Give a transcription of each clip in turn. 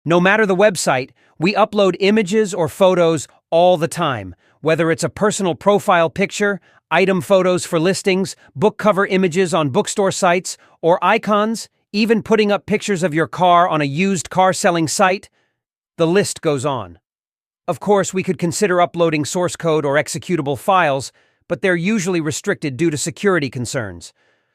No matter the website, we upload images or photos all the time, whether it's a personal profile picture, item photos for listings, book cover images on bookstore sites, or icons, even putting up pictures of your car on a used car selling site. The list goes on. Of course, we could consider uploading source code or executable files, but they're usually restricted due to security concerns.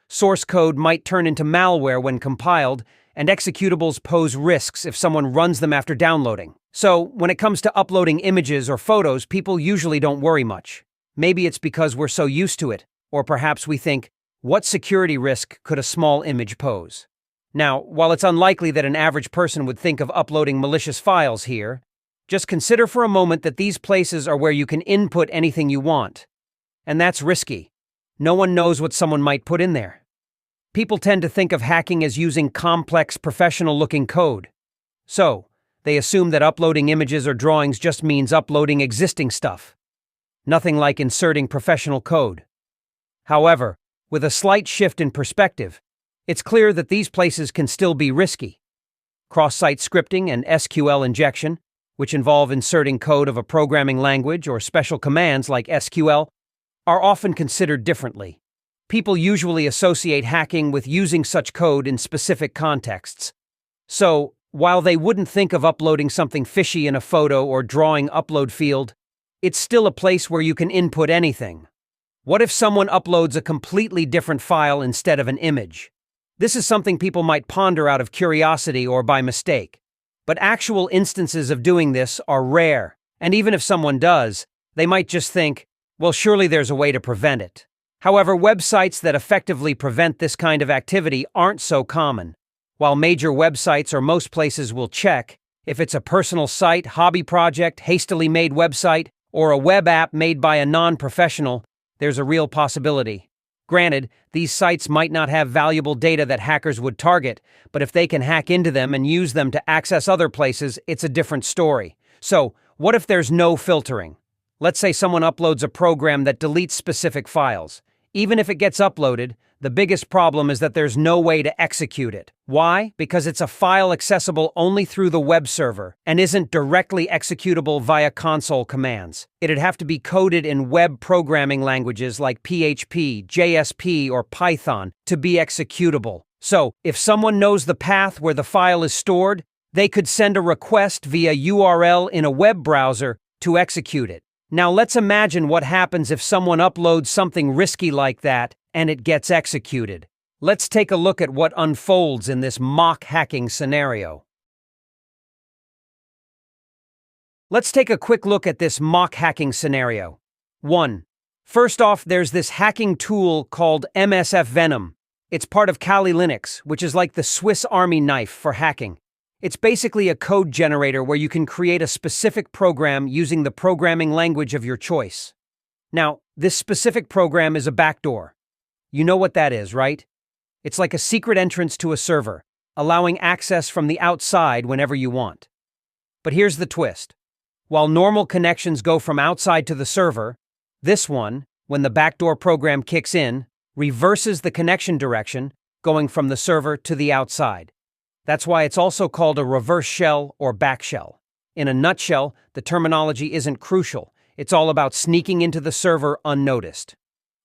Source code might turn into malware when compiled, and executables pose risks if someone runs them after downloading. So, when it comes to uploading images or photos, people usually don't worry much. Maybe it's because we're so used to it, or perhaps we think, what security risk could a small image pose? Now, while it's unlikely that an average person would think of uploading malicious files here, just consider for a moment that these places are where you can input anything you want. And that's risky. No one knows what someone might put in there. People tend to think of hacking as using complex, professional-looking code. So, they assume that uploading images or drawings just means uploading existing stuff. Nothing like inserting professional code. However, with a slight shift in perspective, it's clear that these places can still be risky. Cross-site scripting and SQL injection, which involve inserting code of a programming language or special commands like SQL, are often considered differently. People usually associate hacking with using such code in specific contexts. So, while they wouldn't think of uploading something fishy in a photo or drawing upload field, it's still a place where you can input anything. What if someone uploads a completely different file instead of an image? This is something people might ponder out of curiosity or by mistake. But actual instances of doing this are rare, and even if someone does, they might just think, well, surely there's a way to prevent it. However, websites that effectively prevent this kind of activity aren't so common. While major websites or most places will check, if it's a personal site, hobby project, hastily made website, or a web app made by a non-professional, there's a real possibility. Granted, these sites might not have valuable data that hackers would target, but if they can hack into them and use them to access other places, it's a different story. So, what if there's no filtering? Let's say someone uploads a program that deletes specific files. Even if it gets uploaded, the biggest problem is that there's no way to execute it. Why? Because it's a file accessible only through the web server and isn't directly executable via console commands. It'd have to be coded in web programming languages like PHP, JSP, or Python to be executable. So, if someone knows the path where the file is stored, they could send a request via URL in a web browser to execute it. Now let's imagine what happens if someone uploads something risky like that and it gets executed. Let's take a look at what unfolds in this mock hacking scenario. Let's take a quick look at this mock hacking scenario. 1. First off, there's this hacking tool called MSF Venom. It's part of Kali Linux, which is like the Swiss Army knife for hacking. It's basically a code generator where you can create a specific program using the programming language of your choice. Now, this specific program is a backdoor. You know what that is, right? It's like a secret entrance to a server, allowing access from the outside whenever you want. But here's the twist. While normal connections go from outside to the server, this one, when the backdoor program kicks in, reverses the connection direction, going from the server to the outside. That's why it's also called a reverse shell or back shell. In a nutshell, the terminology isn't crucial. It's all about sneaking into the server unnoticed.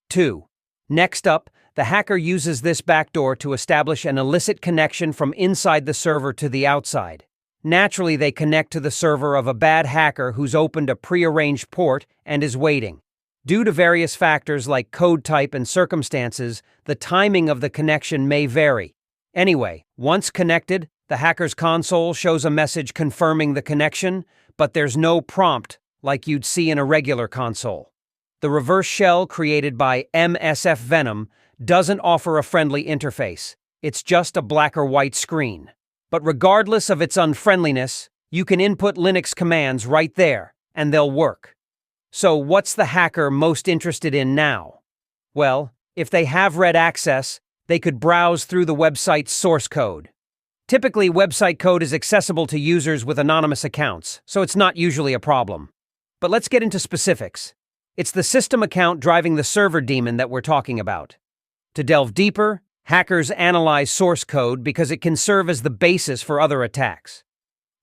2. Next up, the hacker uses this backdoor to establish an illicit connection from inside the server to the outside. Naturally, they connect to the server of a bad hacker who's opened a prearranged port and is waiting. Due to various factors like code type and circumstances, the timing of the connection may vary. Anyway, once connected, the hacker's console shows a message confirming the connection, but there's no prompt like you'd see in a regular console. The reverse shell created by MSF Venom doesn't offer a friendly interface. It's just a black or white screen. But regardless of its unfriendliness, you can input Linux commands right there, and they'll work. So what's the hacker most interested in now? Well, if they have read access, they could browse through the website's source code. Typically, website code is accessible to users with anonymous accounts, so it's not usually a problem. But let's get into specifics. It's the system account driving the server daemon that we're talking about. To delve deeper, hackers analyze source code because it can serve as the basis for other attacks.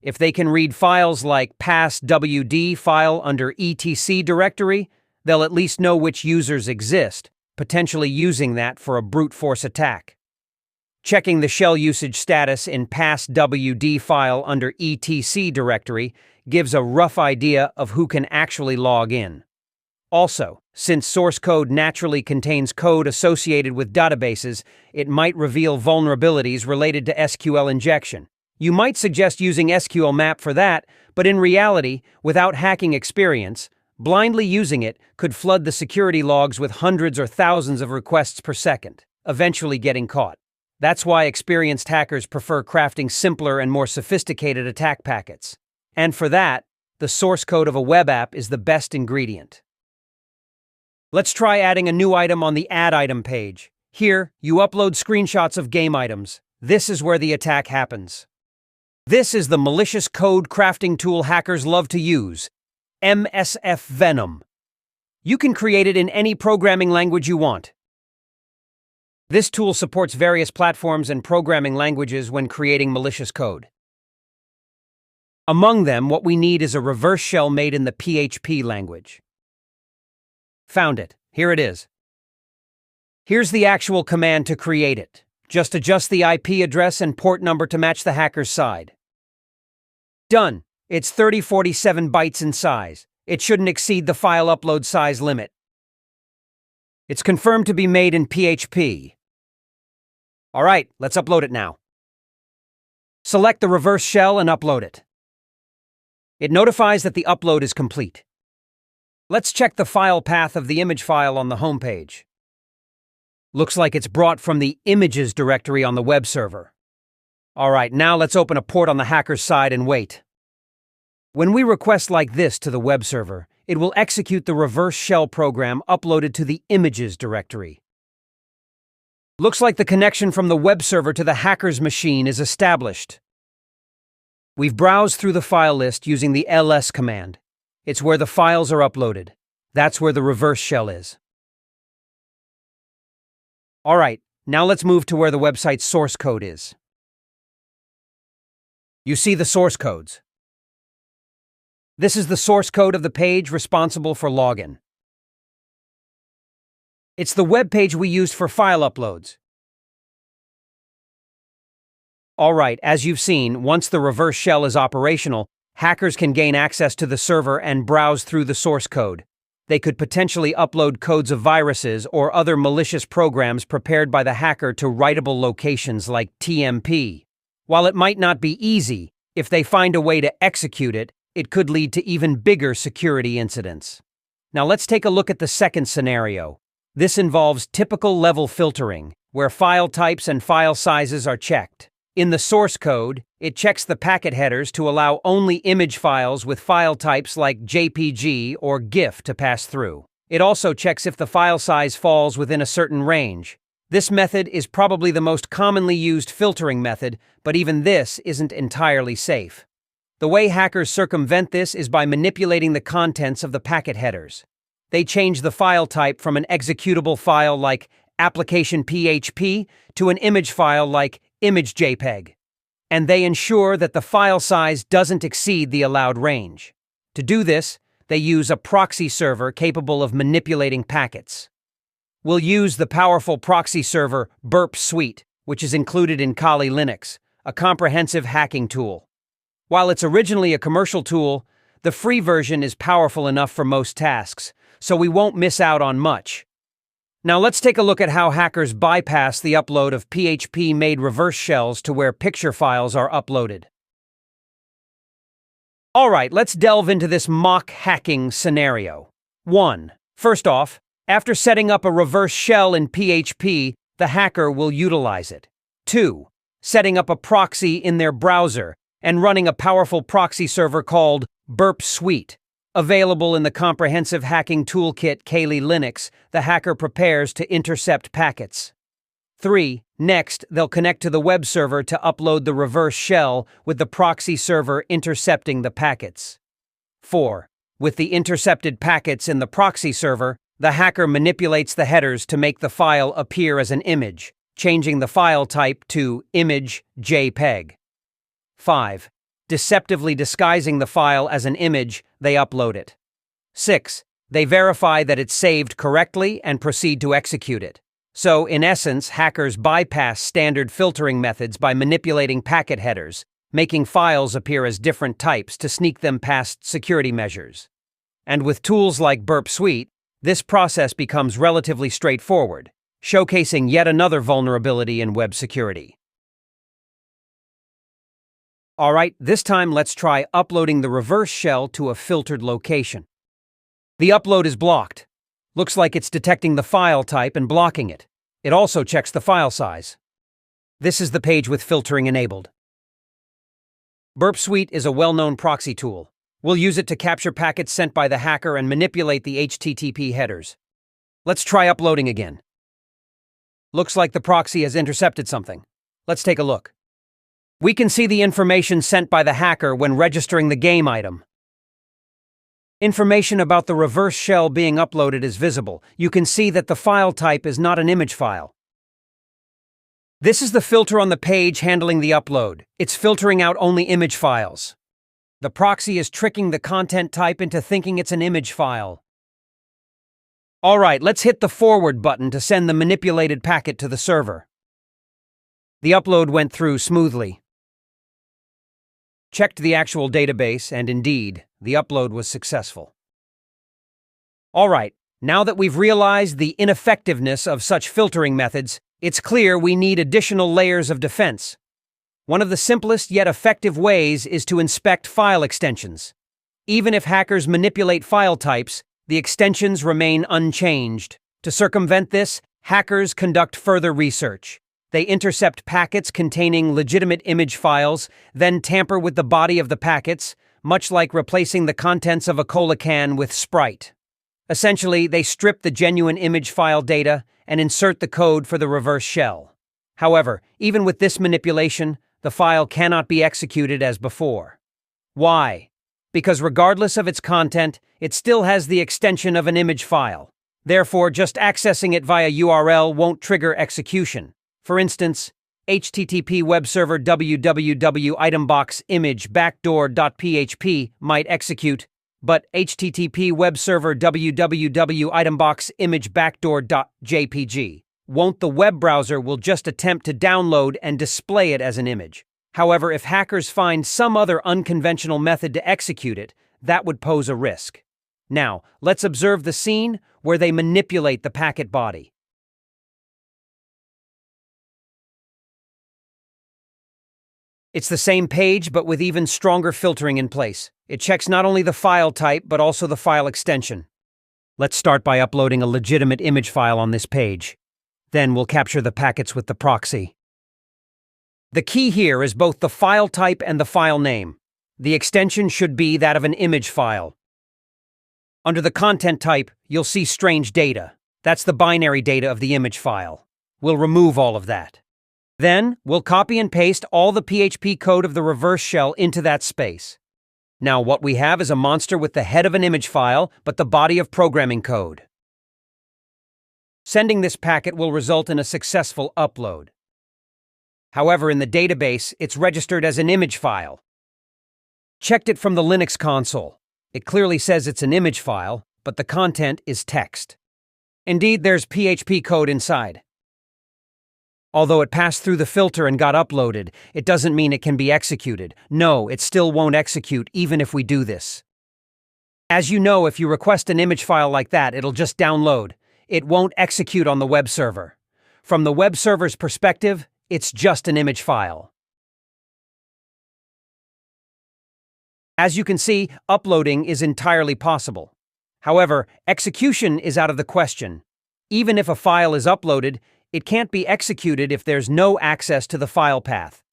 If they can read files like passwd file under etc directory, they'll at least know which users exist, potentially using that for a brute force attack. Checking the shell usage status in passwd file under etc directory gives a rough idea of who can actually log in. Also, since source code naturally contains code associated with databases, it might reveal vulnerabilities related to SQL injection. You might suggest using SQL map for that, but in reality, without hacking experience, blindly using it could flood the security logs with hundreds or thousands of requests per second, eventually getting caught. That's why experienced hackers prefer crafting simpler and more sophisticated attack packets. And for that, the source code of a web app is the best ingredient. Let's try adding a new item on the Add Item page. Here, you upload screenshots of game items. This is where the attack happens. This is the malicious code crafting tool hackers love to use, MSF Venom. You can create it in any programming language you want. This tool supports various platforms and programming languages when creating malicious code. Among them, what we need is a reverse shell made in the PHP language. Found it. Here it is. Here's the actual command to create it. Just adjust the IP address and port number to match the hacker's side. Done. It's 3047 bytes in size. It shouldn't exceed the file upload size limit. It's confirmed to be made in PHP. All right, let's upload it now. Select the reverse shell and upload it. It notifies that the upload is complete. Let's check the file path of the image file on the home page. Looks like it's brought from the images directory on the web server. All right, now let's open a port on the hacker's side and wait. When we request like this to the web server, it will execute the reverse shell program uploaded to the images directory. Looks like the connection from the web server to the hacker's machine is established. We've browsed through the file list using the ls command. It's where the files are uploaded. That's where the reverse shell is. All right, now let's move to where the website's source code is. You see the source codes. This is the source code of the page responsible for login. It's the web page we used for file uploads. All right, as you've seen, once the reverse shell is operational, hackers can gain access to the server and browse through the source code. They could potentially upload codes of viruses or other malicious programs prepared by the hacker to writable locations like TMP. While it might not be easy, if they find a way to execute it, it could lead to even bigger security incidents. Now let's take a look at the second scenario. This involves typical level filtering, where file types and file sizes are checked. In the source code, it checks the packet headers to allow only image files with file types like JPG or GIF to pass through. It also checks if the file size falls within a certain range. This method is probably the most commonly used filtering method, but even this isn't entirely safe. The way hackers circumvent this is by manipulating the contents of the packet headers. They change the file type from an executable file like application PHP to an image file like image JPEG. And they ensure that the file size doesn't exceed the allowed range. To do this, they use a proxy server capable of manipulating packets. We'll use the powerful proxy server Burp Suite, which is included in Kali Linux, a comprehensive hacking tool. While it's originally a commercial tool, the free version is powerful enough for most tasks, so we won't miss out on much. Now let's take a look at how hackers bypass the upload of PHP-made reverse shells to where picture files are uploaded. All right, let's delve into this mock hacking scenario. 1. First off, after setting up a reverse shell in PHP, the hacker will utilize it. 2. Setting up a proxy in their browser and running a powerful proxy server called Burp Suite. Available in the comprehensive hacking toolkit Kali Linux, the hacker prepares to intercept packets. 3. Next, they'll connect to the web server to upload the reverse shell with the proxy server intercepting the packets. 4. With the intercepted packets in the proxy server, the hacker manipulates the headers to make the file appear as an image, changing the file type to image JPEG. 5. deceptively disguising the file as an image, they upload it. 6. They verify that it's saved correctly and proceed to execute it. So, in essence, hackers bypass standard filtering methods by manipulating packet headers, making files appear as different types to sneak them past security measures. And with tools like Burp Suite, this process becomes relatively straightforward, showcasing yet another vulnerability in web security. Alright, this time let's try uploading the reverse shell to a filtered location. The upload is blocked. Looks like it's detecting the file type and blocking it. It also checks the file size. This is the page with filtering enabled. Burp Suite is a well-known proxy tool. We'll use it to capture packets sent by the hacker and manipulate the HTTP headers. Let's try uploading again. Looks like the proxy has intercepted something. Let's take a look. We can see the information sent by the hacker when registering the game item. Information about the reverse shell being uploaded is visible. You can see that the file type is not an image file. This is the filter on the page handling the upload. It's filtering out only image files. The proxy is tricking the content type into thinking it's an image file. Alright, let's hit the forward button to send the manipulated packet to the server. The upload went through smoothly. Checked the actual database, and indeed, the upload was successful. Alright, now that we've realized the ineffectiveness of such filtering methods, it's clear we need additional layers of defense. One of the simplest yet effective ways is to inspect file extensions. Even if hackers manipulate file types, the extensions remain unchanged. To circumvent this, hackers conduct further research. They intercept packets containing legitimate image files, then tamper with the body of the packets, much like replacing the contents of a cola can with Sprite. Essentially, they strip the genuine image file data and insert the code for the reverse shell. However, even with this manipulation, the file cannot be executed as before. Why? Because regardless of its content, it still has the extension of an image file. Therefore, just accessing it via URL won't trigger execution. For instance, HTTP web server www itembox image backdoor.php might execute, but HTTP web server www itembox image backdoor.jpg won't. The web browser will just attempt to download and display it as an image. However, if hackers find some other unconventional method to execute it, that would pose a risk. Now, let's observe the scene where they manipulate the packet body. It's the same page, but with even stronger filtering in place. It checks not only the file type, but also the file extension. Let's start by uploading a legitimate image file on this page. Then we'll capture the packets with the proxy. The key here is both the file type and the file name. The extension should be that of an image file. Under the content type, you'll see strange data. That's the binary data of the image file. We'll remove all of that. Then, we'll copy and paste all the PHP code of the reverse shell into that space. Now, what we have is a monster with the head of an image file, but the body of programming code. Sending this packet will result in a successful upload. However, in the database, it's registered as an image file. Checked it from the Linux console. It clearly says it's an image file, but the content is text. Indeed, there's PHP code inside. Although it passed through the filter and got uploaded, it doesn't mean it can be executed. No, it still won't execute even if we do this. As you know, if you request an image file like that, it'll just download. It won't execute on the web server. From the web server's perspective, it's just an image file. As you can see, uploading is entirely possible. However, execution is out of the question. Even if a file is uploaded, it can't be executed if there's no access to the file path.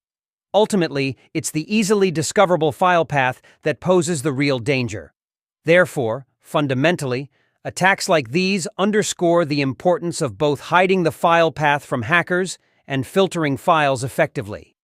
Ultimately, it's the easily discoverable file path that poses the real danger. Therefore, fundamentally, attacks like these underscore the importance of both hiding the file path from hackers and filtering files effectively.